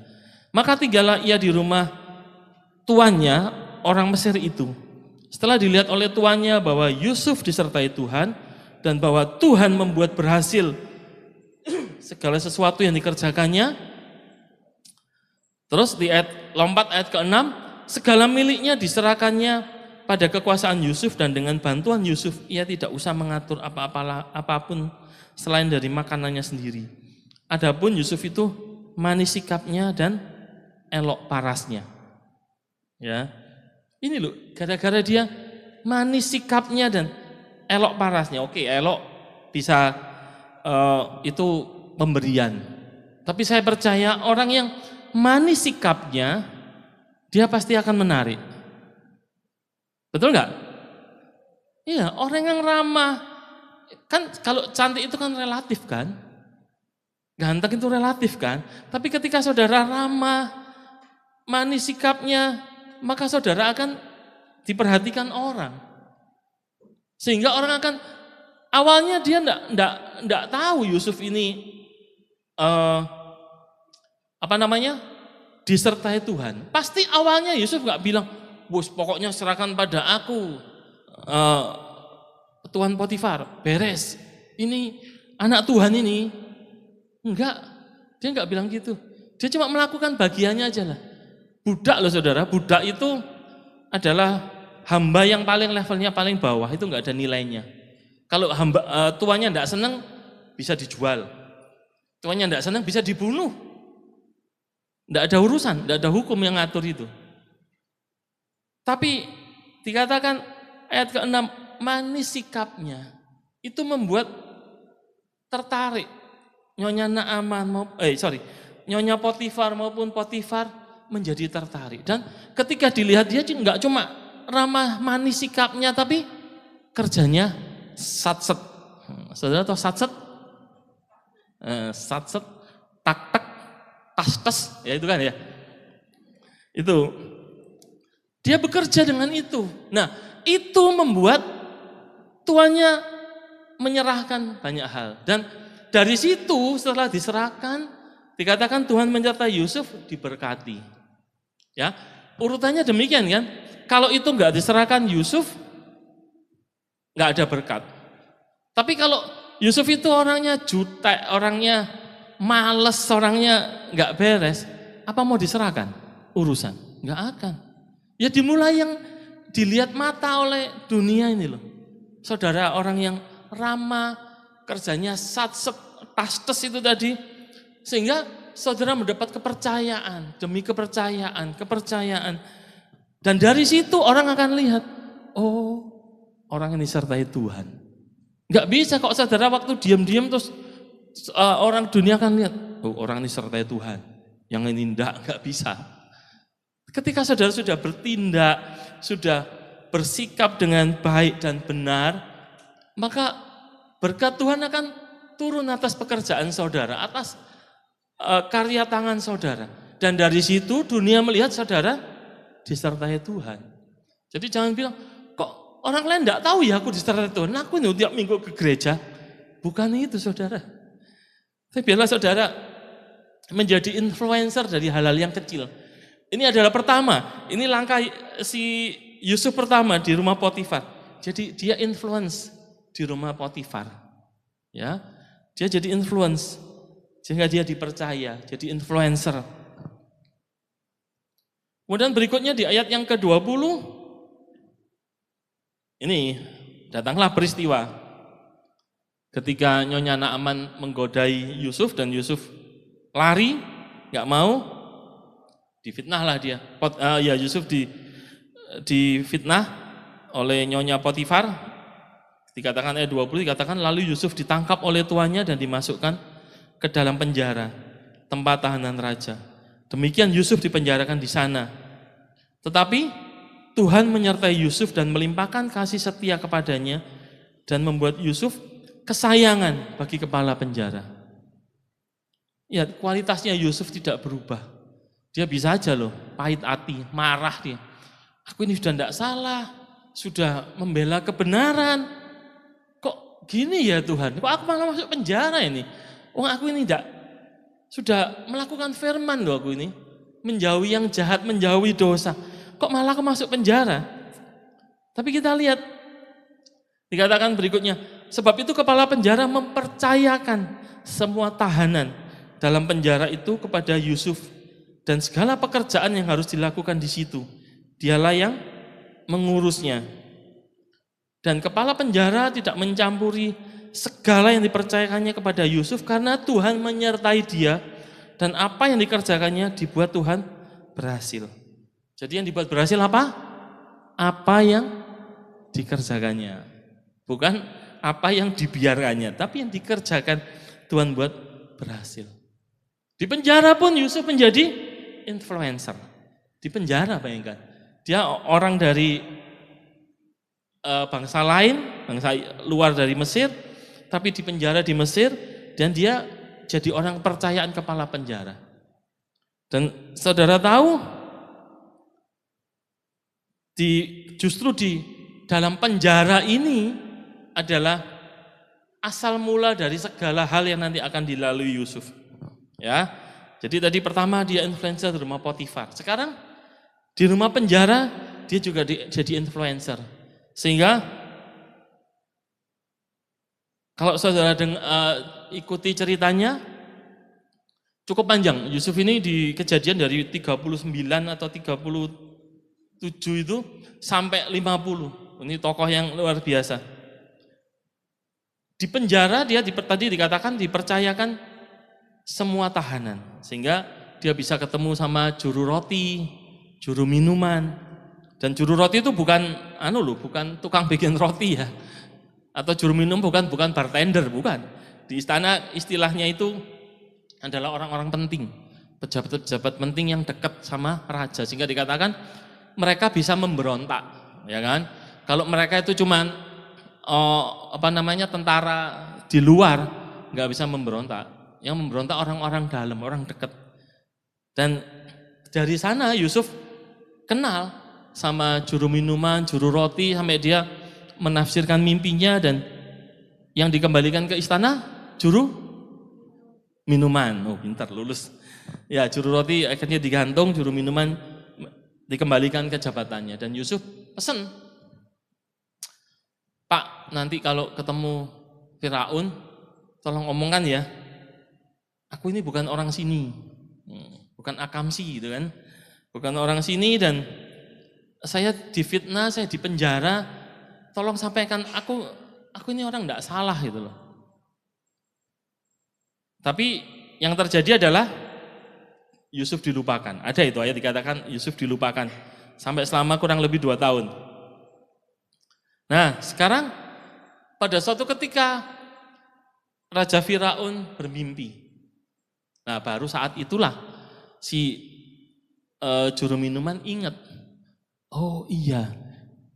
Maka tinggallah ia di rumah tuannya, orang Mesir itu. Setelah dilihat oleh tuannya bahwa Yusuf disertai Tuhan dan bahwa Tuhan membuat berhasil segala sesuatu yang dikerjakannya. Terus lompat ayat ke-6, segala miliknya diserahkannya pada kekuasaan Yusuf dan dengan bantuan Yusuf ia tidak usah mengatur apapun selain dari makanannya sendiri. Adapun Yusuf itu manis sikapnya dan elok parasnya. Ya. Ini loh, gara-gara dia manis sikapnya dan elok parasnya. Oke, elok bisa itu pemberian. Tapi saya percaya orang yang manis sikapnya, dia pasti akan menarik. Betul nggak? Iya, orang yang ramah. Kan kalau cantik itu kan relatif kan, ganteng itu relatif kan. Tapi ketika saudara ramah, manis sikapnya, maka saudara akan diperhatikan orang. Sehingga orang akan, awalnya dia enggak tahu Yusuf ini disertai Tuhan. Pasti awalnya Yusuf nggak bilang, bos pokoknya serahkan pada aku, Tuan Potifar, beres. Ini anak Tuhan ini. Enggak, dia enggak bilang gitu. Dia cuma melakukan bagiannya aja lah. Budak loh saudara, budak itu adalah hamba yang paling levelnya paling bawah, itu enggak ada nilainya. Kalau tuannya enggak senang, bisa dijual. Tuannya enggak senang, bisa dibunuh. Enggak ada urusan, enggak ada hukum yang ngatur itu. Tapi dikatakan ayat ke-6, manis sikapnya. Itu membuat tertarik Nyonya Nyonya Potifar maupun Potifar menjadi tertarik. Dan ketika dilihat dia enggak cuma ramah manis sikapnya, tapi kerjanya satset. Saudara tahu satset? Satset, tak-tak, tas-tas, ya itu kan ya. Itu. Dia bekerja dengan itu. Nah, itu membuat tuannya menyerahkan banyak hal. Dan dari situ setelah diserahkan, dikatakan Tuhan menyertai Yusuf, diberkati. Ya, urutannya demikian kan. Kalau itu enggak diserahkan Yusuf, enggak ada berkat. Tapi kalau Yusuf itu orangnya jutek, orangnya males, orangnya enggak beres, apa mau diserahkan urusan? Enggak akan. Ya dimulai yang dilihat mata oleh dunia ini loh. Saudara, orang yang ramah, kerjanya satset, tas-tes itu tadi. Sehingga saudara mendapat kepercayaan, demi kepercayaan. Dan dari situ orang akan lihat, oh orang ini disertai Tuhan. Enggak bisa kok saudara waktu diam-diam terus orang dunia akan lihat, oh orang ini disertai Tuhan. Yang ini enggak bisa. Ketika saudara sudah bertindak, sudah bersikap dengan baik dan benar, maka berkat Tuhan akan turun atas pekerjaan saudara, atas karya tangan saudara. Dan dari situ dunia melihat saudara disertai Tuhan. Jadi jangan bilang, kok orang lain enggak tahu ya aku disertai Tuhan, aku ini tiap minggu ke gereja. Bukan itu saudara. Tapi biarlah saudara menjadi influencer dari hal-hal yang kecil. Ini adalah pertama, ini langkah si Yusuf pertama di rumah Potifar. Jadi dia influence di rumah Potifar. Ya, dia jadi influence sehingga dia dipercaya, jadi influencer. Kemudian berikutnya di ayat yang ke-20, ini datanglah peristiwa ketika Nyonya Naaman menggodai Yusuf dan Yusuf lari, nggak mau. Difitnahlah dia. Yusuf difitnah oleh Nyonya Potifar. Dikatakan ayat 20, dikatakan lalu Yusuf ditangkap oleh tuannya dan dimasukkan ke dalam penjara, tempat tahanan raja. Demikian Yusuf dipenjarakan di sana. Tetapi Tuhan menyertai Yusuf dan melimpahkan kasih setia kepadanya dan membuat Yusuf kesayangan bagi kepala penjara. Ya, kualitasnya Yusuf tidak berubah. Dia bisa aja loh, pahit hati, marah dia. Aku ini sudah tidak salah, sudah membela kebenaran. Kok gini ya Tuhan? Kok aku malah masuk penjara ini? Aku ini tidak, sudah melakukan firman loh aku ini. Menjauhi yang jahat, menjauhi dosa. Kok malah aku masuk penjara? Tapi kita lihat, dikatakan berikutnya, sebab itu kepala penjara mempercayakan semua tahanan dalam penjara itu kepada Yusuf. Dan segala pekerjaan yang harus dilakukan di situ, dialah yang mengurusnya. Dan kepala penjara tidak mencampuri segala yang dipercayakannya kepada Yusuf karena Tuhan menyertai dia dan apa yang dikerjakannya dibuat Tuhan berhasil. Jadi yang dibuat berhasil apa? Apa yang dikerjakannya. Bukan apa yang dibiarkannya, tapi yang dikerjakan Tuhan buat berhasil. Di penjara pun Yusuf menjadi influencer. Di penjara bayangkan. Dia orang dari bangsa lain, bangsa luar dari Mesir, tapi di penjara di Mesir, dan dia jadi orang kepercayaan kepala penjara. Dan saudara tahu, justru di dalam penjara ini adalah asal mula dari segala hal yang nanti akan dilalui Yusuf. Ya. Jadi tadi pertama dia influencer di rumah Potifar. Sekarang di rumah penjara dia juga jadi influencer. Sehingga kalau saudara ikuti ceritanya cukup panjang. Yusuf ini di Kejadian dari 39 atau 37 itu sampai 50. Ini tokoh yang luar biasa. Di penjara dia tadi dikatakan dipercayakan semua tahanan, sehingga dia bisa ketemu sama juru roti, juru minuman. Dan juru roti itu bukan bukan tukang bikin roti ya. Atau juru minum bukan bartender, bukan. Di istana istilahnya itu adalah orang-orang penting, pejabat-pejabat penting yang dekat sama raja, sehingga dikatakan mereka bisa memberontak, ya kan? Kalau mereka itu cuman tentara di luar, nggak bisa memberontak. Yang memberontak orang-orang dalam, orang dekat. Dan dari sana Yusuf kenal sama juru minuman, juru roti, sampai dia menafsirkan mimpinya, dan yang dikembalikan ke istana juru minuman. Oh, pintar, lulus. Ya, juru roti akhirnya digantung, juru minuman dikembalikan ke jabatannya. Dan Yusuf pesen, Pak, nanti kalau ketemu Firaun, tolong omongkan ya, aku ini bukan orang sini, bukan akamsi gitu kan, bukan orang sini, dan saya difitnah, saya dipenjara, tolong sampaikan aku ini orang enggak salah gitu loh. Tapi yang terjadi adalah Yusuf dilupakan. Ada itu ayat dikatakan Yusuf dilupakan sampai selama kurang lebih 2 tahun. Nah, sekarang pada suatu ketika Raja Firaun bermimpi. Nah, baru saat itulah si juru minuman ingat, oh iya,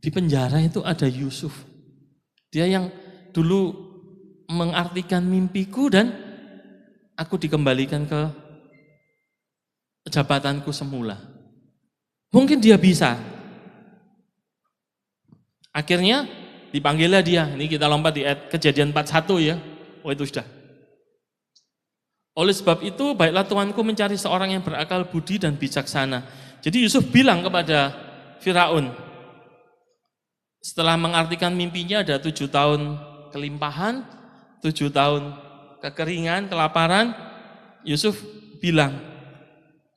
di penjara itu ada Yusuf. Dia yang dulu mengartikan mimpiku dan aku dikembalikan ke jabatanku semula. Mungkin dia bisa. Akhirnya dipanggillah dia. Ini kita lompat di Kejadian 41 ya. Oh, itu sudah. Oleh sebab itu, baiklah tuanku mencari seorang yang berakal budi dan bijaksana. Jadi Yusuf bilang kepada Firaun, setelah mengartikan mimpinya ada 7 tahun kelimpahan, 7 tahun kekeringan, kelaparan, Yusuf bilang,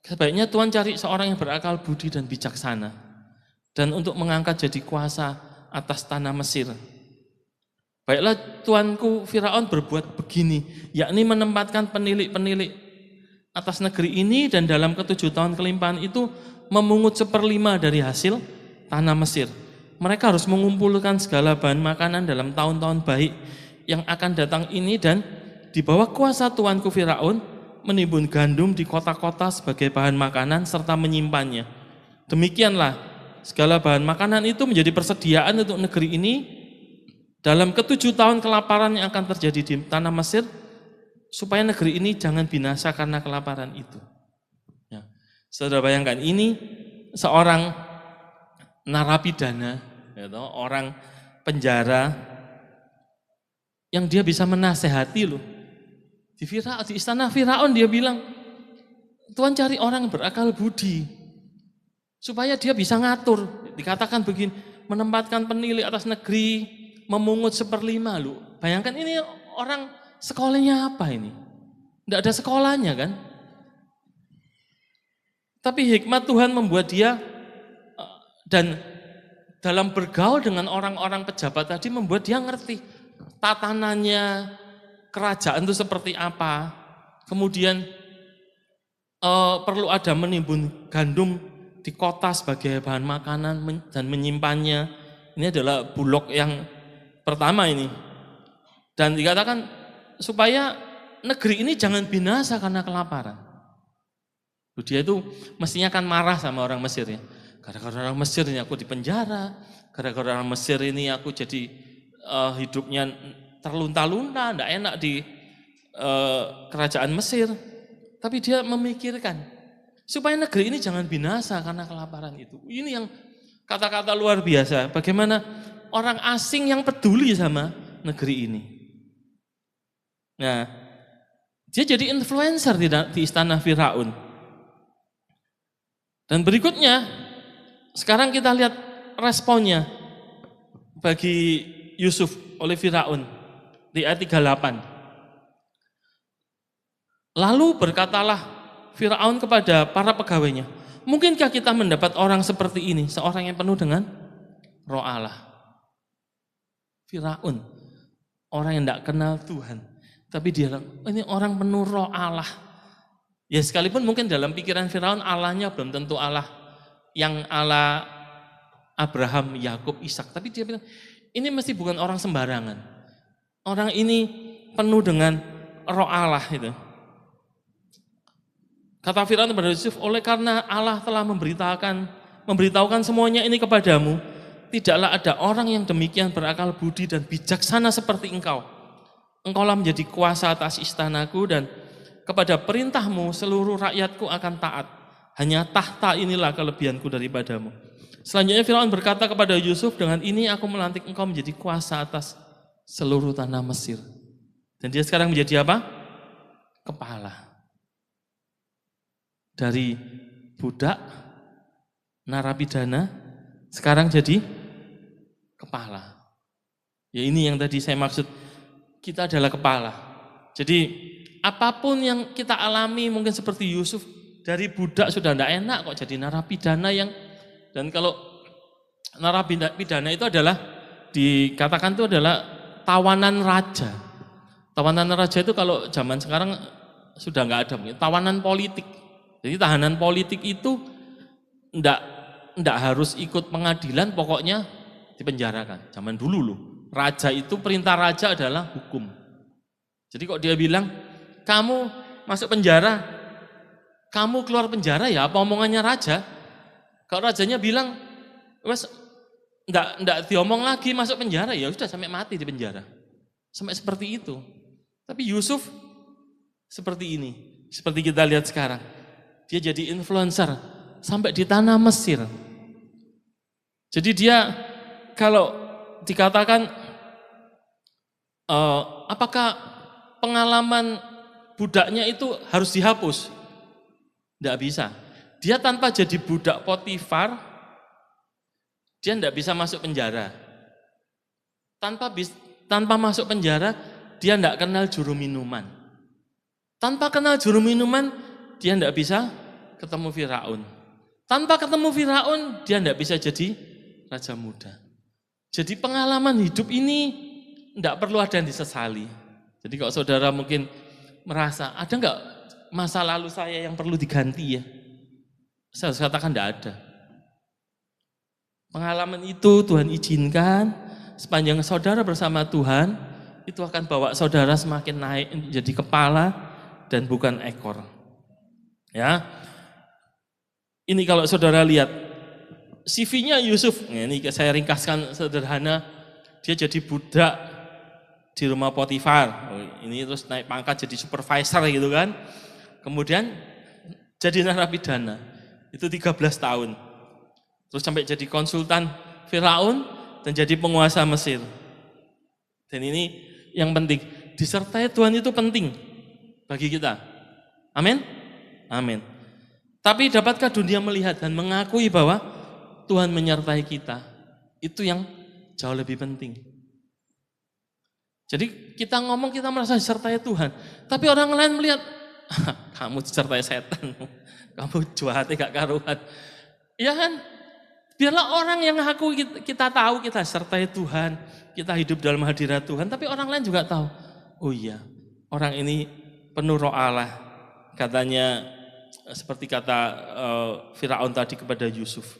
sebaiknya Tuhan cari seorang yang berakal budi dan bijaksana, dan untuk mengangkat jadi kuasa atas tanah Mesir. Baiklah tuanku Firaun berbuat begini, yakni menempatkan penilik-penilik atas negeri ini, dan dalam ke-7 tahun kelimpahan itu memungut 1/5 dari hasil tanah Mesir. Mereka harus mengumpulkan segala bahan makanan dalam tahun-tahun baik yang akan datang ini, dan di bawah kuasa tuanku Firaun menimbun gandum di kota-kota sebagai bahan makanan serta menyimpannya. Demikianlah segala bahan makanan itu menjadi persediaan untuk negeri ini dalam ke-7 tahun kelaparan yang akan terjadi di tanah Mesir, supaya negeri ini jangan binasa karena kelaparan itu. Ya. Saudara bayangkan, ini seorang narapidana, gitu, orang penjara, yang dia bisa menasehati loh. Di istana Firaun dia bilang, Tuhan cari orang yang berakal budi, supaya dia bisa ngatur. Dikatakan begini, menempatkan penilik atas negeri, memungut 1/5 loh. Bayangkan ini orang sekolahnya apa ini? Tidak ada sekolahnya kan? Tapi hikmat Tuhan membuat dia, dan dalam bergaul dengan orang-orang pejabat tadi, membuat dia ngerti tatanannya kerajaan itu seperti apa. Kemudian perlu ada menimbun gandum di kota sebagai bahan makanan dan menyimpannya. Ini adalah bulog yang pertama ini. Dan dikatakan supaya negeri ini jangan binasa karena kelaparan. Dia itu mestinya kan marah sama orang Mesir ya. Gara-gara orang Mesir ini aku dipenjara, gara-gara orang Mesir ini aku jadi hidupnya terlunta-lunta, tidak enak di kerajaan Mesir. Tapi dia memikirkan supaya negeri ini jangan binasa karena kelaparan itu. Ini yang kata-kata luar biasa. Bagaimana orang asing yang peduli sama negeri ini. Nah, dia jadi influencer di istana Firaun. Dan berikutnya, Sekarang kita lihat responnya bagi Yusuf oleh Firaun di ayat 38. Lalu berkatalah Firaun kepada para pegawainya, mungkinkah kita mendapat orang seperti ini, seorang yang penuh dengan roh Allah? Firaun, orang yang tidak kenal Tuhan, tapi dia bilang, ini orang penuh roh Allah. Ya sekalipun mungkin dalam pikiran Firaun Allahnya belum tentu Allah yang Allah Abraham, Yakub, Ishak, tapi dia bilang ini mesti bukan orang sembarangan. Orang ini penuh dengan roh Allah itu. Kata Firaun kepada Yusuf, oleh karena Allah telah memberitahukan semuanya ini kepadamu, tidaklah ada orang yang demikian berakal budi dan bijaksana seperti engkau. Engkaulah menjadi kuasa atas istanaku dan kepada perintahmu seluruh rakyatku akan taat. Hanya tahta inilah kelebihanku daripadamu. Selanjutnya Firaun berkata kepada Yusuf, dengan ini aku melantik engkau menjadi kuasa atas seluruh tanah Mesir. Dan dia sekarang menjadi apa? Kepala. Dari budak, narapidana, sekarang jadi kepala. Ya ini yang tadi saya maksud, kita adalah kepala. Jadi apapun yang kita alami mungkin seperti Yusuf, dari budak sudah tidak enak kok jadi narapidana yang, dan kalau narapidana itu adalah dikatakan itu adalah tawanan raja. Tawanan raja itu kalau zaman sekarang sudah nggak ada, tawanan politik. Jadi tahanan politik itu ndak harus ikut pengadilan, pokoknya dipenjarakan. Zaman dulu loh, raja itu perintah raja adalah hukum. Jadi kok dia bilang kamu masuk penjara, kamu keluar penjara, ya apa omongannya raja? Kalau rajanya bilang wes ndak diomong lagi masuk penjara, ya sudah sampai mati di penjara. Sampai seperti itu. Tapi Yusuf seperti ini, seperti kita lihat sekarang. Dia jadi influencer sampai di tanah Mesir. Jadi dia kalau dikatakan apakah pengalaman budaknya itu harus dihapus? Tidak bisa. Dia tanpa jadi budak Potifar, dia tidak bisa masuk penjara. Tanpa masuk penjara, dia tidak kenal juru minuman. Tanpa kenal juru minuman, dia tidak bisa ketemu Firaun. Tanpa ketemu Firaun, dia tidak bisa jadi raja muda. Jadi pengalaman hidup ini tidak perlu ada yang disesali. Jadi kalau saudara mungkin merasa, ada enggak masa lalu saya yang perlu diganti ya? Saya harus katakan tidak ada. Pengalaman itu Tuhan izinkan, sepanjang saudara bersama Tuhan, itu akan bawa saudara semakin naik menjadi kepala dan bukan ekor. Ya, ini kalau saudara lihat CV-nya Yusuf, ini saya ringkaskan sederhana, dia jadi budak di rumah Potifar, ini terus naik pangkat jadi supervisor gitu kan, kemudian jadi narapidana, itu 13 tahun, terus sampai jadi konsultan Firaun dan jadi penguasa Mesir. Dan ini yang penting, disertai Tuhan itu penting bagi kita. Amin. Amin. Tapi dapatkah dunia melihat dan mengakui bahwa Tuhan menyertai kita? Itu yang jauh lebih penting. Jadi kita ngomong kita merasa disertai Tuhan, tapi orang lain melihat, kamu disertai setan, kamu jahatnya gak karuan. Ya kan? Biarlah orang yang akui kita tahu kita disertai Tuhan, kita hidup dalam hadirat Tuhan, tapi orang lain juga tahu, oh iya, orang ini penuh roh Allah. Katanya seperti kata Firaun tadi kepada Yusuf.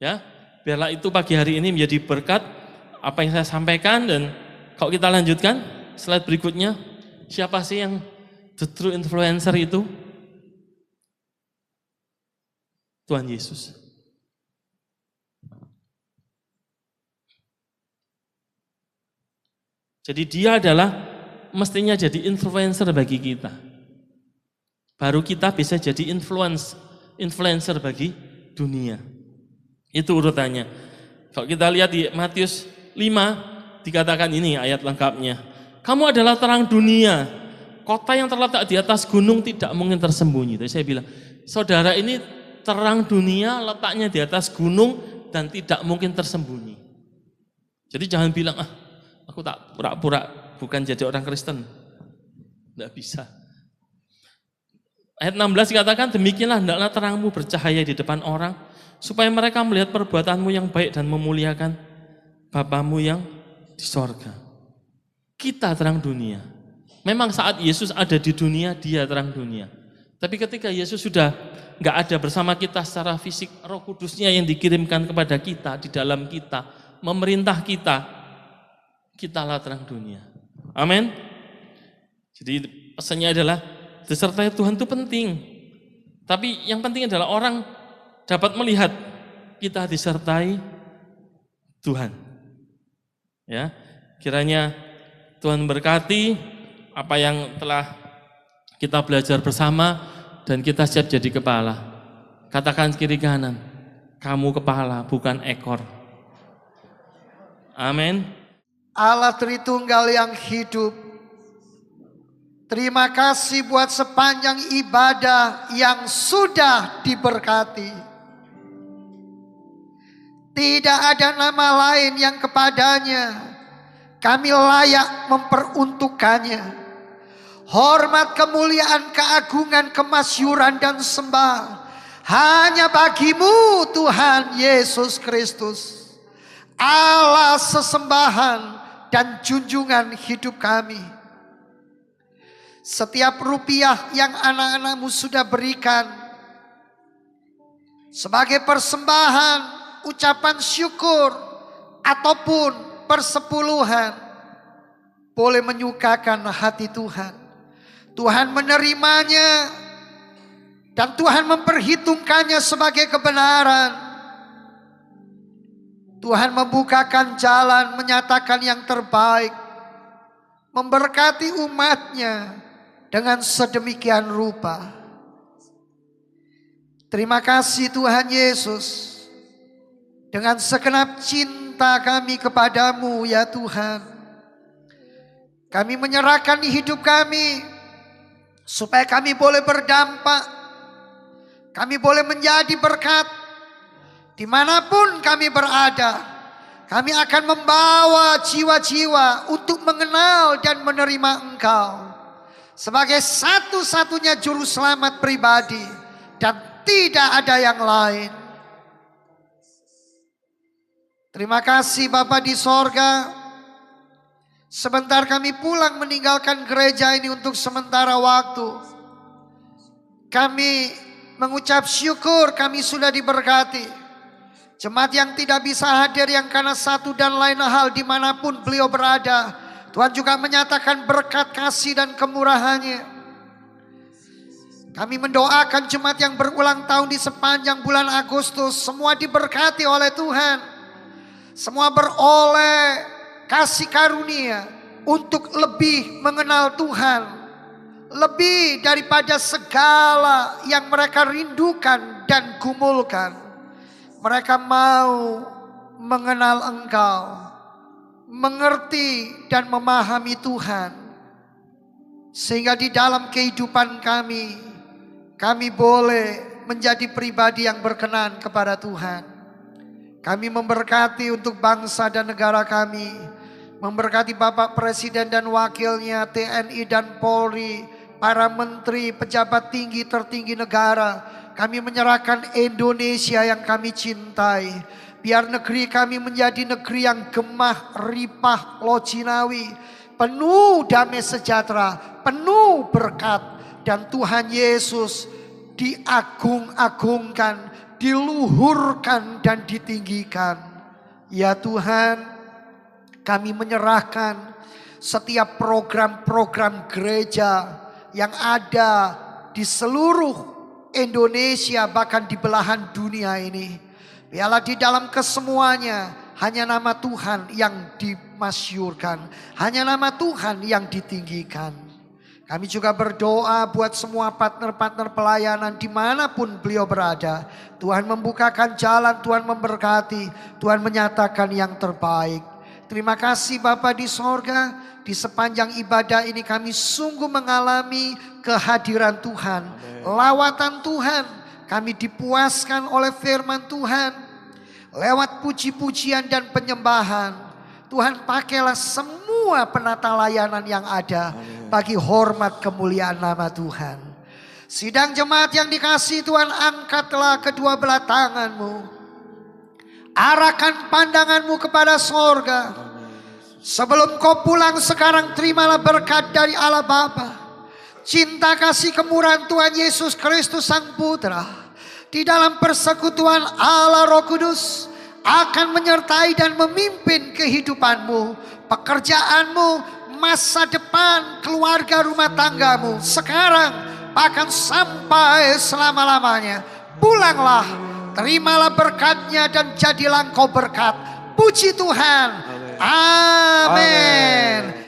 Ya, biarlah itu pagi hari ini menjadi berkat apa yang saya sampaikan. Dan kalau kita lanjutkan slide berikutnya, siapa sih yang the true influencer itu? Tuhan Yesus. Jadi dia adalah mestinya jadi influencer bagi kita. Baru kita bisa jadi influencer bagi dunia. Itu urutannya. Kalau kita lihat di Matius 5, dikatakan ini ayat lengkapnya. Kamu adalah terang dunia. Kota yang terletak di atas gunung tidak mungkin tersembunyi. Jadi saya bilang, saudara ini terang dunia letaknya di atas gunung dan tidak mungkin tersembunyi. Jadi jangan bilang, aku tak pura-pura bukan jadi orang Kristen. Tidak bisa. Ayat 16 dikatakan, demikianlah hendaklah terangmu bercahaya di depan orang, supaya mereka melihat perbuatanmu yang baik dan memuliakan Bapamu yang di sorga. Kita terang dunia. Memang saat Yesus ada di dunia, dia terang dunia. Tapi ketika Yesus sudah nggak ada bersama kita secara fisik, Roh Kudusnya yang dikirimkan kepada kita, di dalam kita, memerintah kita, kitalah terang dunia. Amin. Jadi pesannya adalah disertai Tuhan itu penting. Tapi yang penting adalah orang dapat melihat kita disertai Tuhan. Ya, kiranya Tuhan berkati apa yang telah kita belajar bersama dan kita siap jadi kepala. Katakan kiri kanan, kamu kepala bukan ekor. Amin.
Allah Tritunggal yang hidup, terima kasih buat sepanjang ibadah yang sudah diberkati. Tidak ada nama lain yang kepadanya kami layak memperuntukkannya. Hormat, kemuliaan, keagungan, kemasyuran dan sembah hanya bagimu Tuhan Yesus Kristus, Allah sesembahan dan junjungan hidup kami. Setiap rupiah yang anak-anakmu sudah berikan sebagai persembahan, ucapan syukur ataupun persepuluhan, boleh menyukakan hati Tuhan. Tuhan menerimanya dan Tuhan memperhitungkannya sebagai kebenaran. Tuhan membukakan jalan, menyatakan yang terbaik, memberkati umatnya dengan sedemikian rupa. Terima kasih Tuhan Yesus, dengan segenap cinta kami kepadamu ya Tuhan. Kami menyerahkan hidup kami supaya kami boleh berdampak, kami boleh menjadi berkat. Dimanapun kami berada, kami akan membawa jiwa-jiwa untuk mengenal dan menerima Engkau sebagai satu-satunya juru selamat pribadi dan tidak ada yang lain. Terima kasih Bapa di sorga. Sebentar kami pulang meninggalkan gereja ini untuk sementara waktu. Kami mengucap syukur kami sudah diberkati. Jemaat yang tidak bisa hadir yang karena satu dan lain hal dimanapun beliau berada, Tuhan juga menyatakan berkat kasih dan kemurahannya. Kami mendoakan jemaat yang berulang tahun di sepanjang bulan Agustus, semua diberkati oleh Tuhan. Semua beroleh kasih karunia untuk lebih mengenal Tuhan, lebih daripada segala yang mereka rindukan dan gumulkan. Mereka mau mengenal Engkau, mengerti dan memahami Tuhan, sehingga di dalam kehidupan kami boleh menjadi pribadi yang berkenan kepada Tuhan. Kami memberkati untuk bangsa dan negara kami, memberkati Bapak Presiden dan Wakilnya, TNI dan Polri, para menteri, pejabat tinggi tertinggi negara. Kami menyerahkan Indonesia yang kami cintai. Biar negeri kami menjadi negeri yang gemah, ripah, lojinawi, penuh damai sejahtera, penuh berkat. Dan Tuhan Yesus diagung-agungkan, diluhurkan dan ditinggikan. Ya Tuhan, kami menyerahkan setiap program-program gereja yang ada di seluruh Indonesia, bahkan di belahan dunia ini. Biarlah di dalam kesemuanya hanya nama Tuhan yang dimasyurkan, hanya nama Tuhan yang ditinggikan. Kami juga berdoa buat semua partner-partner pelayanan dimanapun beliau berada. Tuhan membukakan jalan, Tuhan memberkati, Tuhan menyatakan yang terbaik. Terima kasih Bapa di sorga, di sepanjang ibadah ini kami sungguh mengalami kehadiran Tuhan, lawatan Tuhan, kami dipuaskan oleh firman Tuhan. Lewat puji-pujian dan penyembahan, Tuhan pakailah semua penata layanan yang ada bagi hormat kemuliaan nama Tuhan. Sidang jemaat yang dikasihi Tuhan, angkatlah kedua belah tanganmu. Arahkan pandanganmu kepada sorga. Sebelum kau pulang sekarang, terimalah berkat dari Allah Bapa, cinta kasih kemurahan Tuhan Yesus Kristus Sang Putra, di dalam persekutuan Allah Roh Kudus akan menyertai dan memimpin kehidupanmu, pekerjaanmu, masa depan, keluarga, rumah tanggamu, sekarang bahkan sampai selama-lamanya. Pulanglah, terimalah berkatnya dan jadilah engkau berkat. Puji Tuhan. Amin.